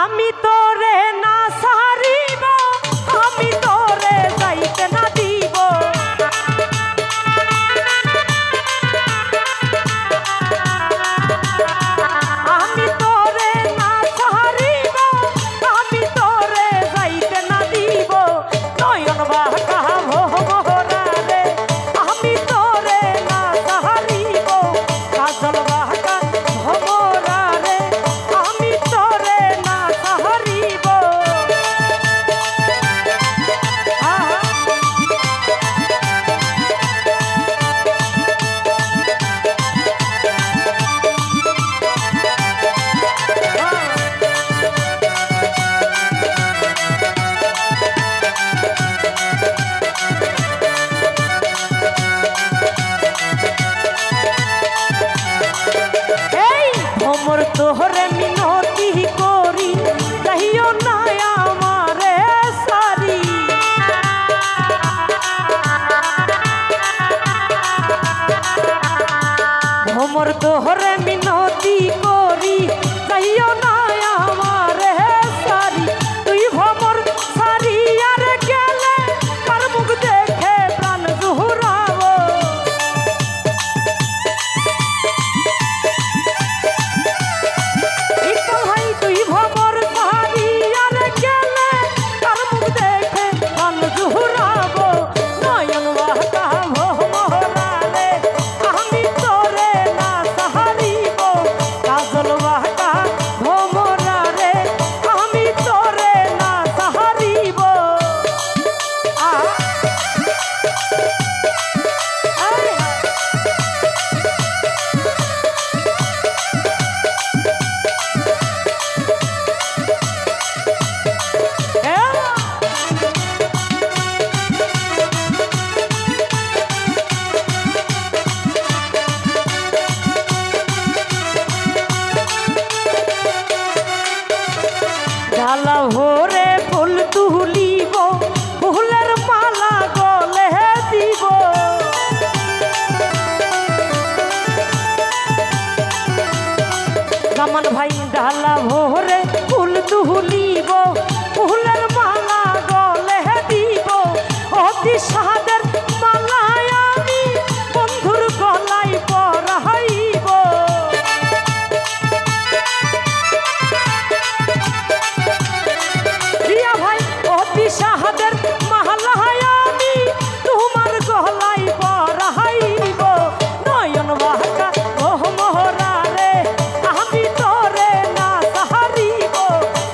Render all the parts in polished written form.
আমি তোরে না সারিব, আমি তোরে যাইতে না দিব। আমি তোরে না সারিব, আমি তোরে যাইতে না দিব। নয়ন বাঁকা ভোমরা রে, আমি তোরে না সারিব। কাজল বাঁকা ভোমরা রে, আমি তোরে না সারিব। ভ্রমর তোহরে মিনতি করি, যাইও না আমারে সারি। ভ্রমর তোহরে মিনতি করি, যাইও না আমারে সারি। তুই ভ্রমর সারি আর গেলে কার মুখ দেখে প্রাণ জুহুরাবো। ডালা ভরে ফুল তুলিব, ফুলের মালা গলে দিব। জামান ভাই ডালা ভরে ফুল তুলিব, ফুলের মালা গলে দিব। অতি সাদের মালায় আমি বন্ধুর গলায় পরাইব। সাহাদের মালায় আমি তোমার গলায় পরাইব। নয়ন বাঁকা ভোমরা রে, আমি তোরে না সারিব।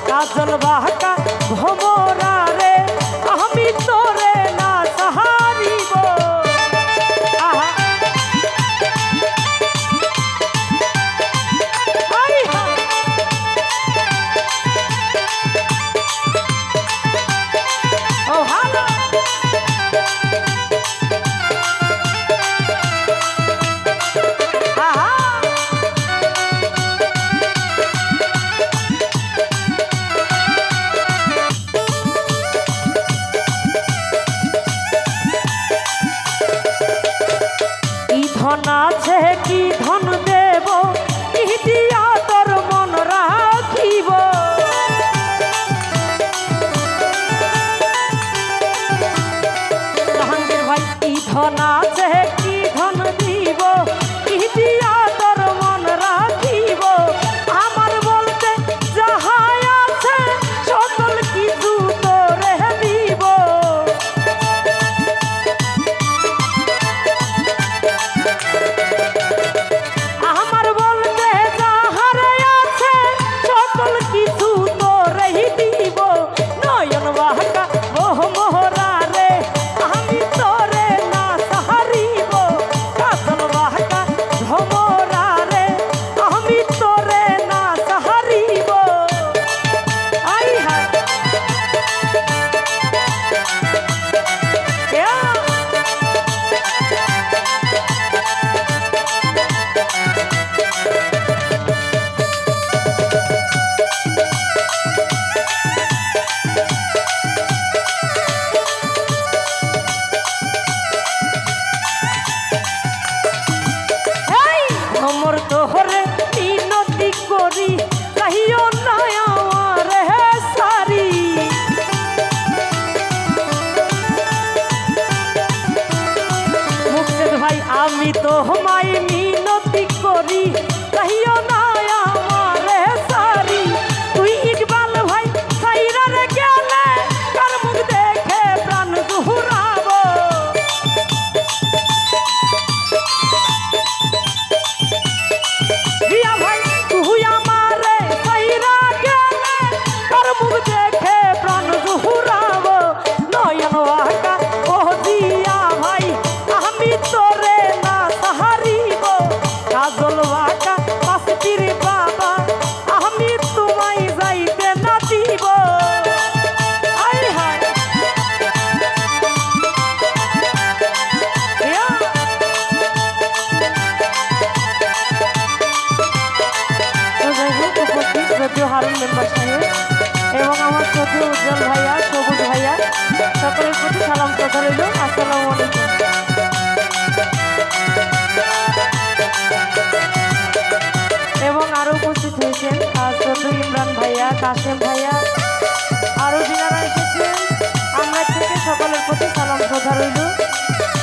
কাজল বাঁকা ভোমরা রে, আমি তোরে না সারিব। কথা রইল। আসসালামু আলাইকুম। এবং আরো উপস্থিত হয়েছেন ছোট ইমরান ভাইয়া, কাশেম ভাইয়া, আরো যিনারা এসেছেন আমরা থেকে সকলের প্রতি সালাম শ্রদ্ধা রইল।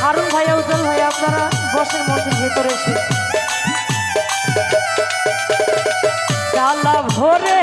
হারুন ভাইয়া, উজ্জ্বল ভাইয়া, আপনারা বসের মধ্যে ভেতরে এসে ডালা ভরে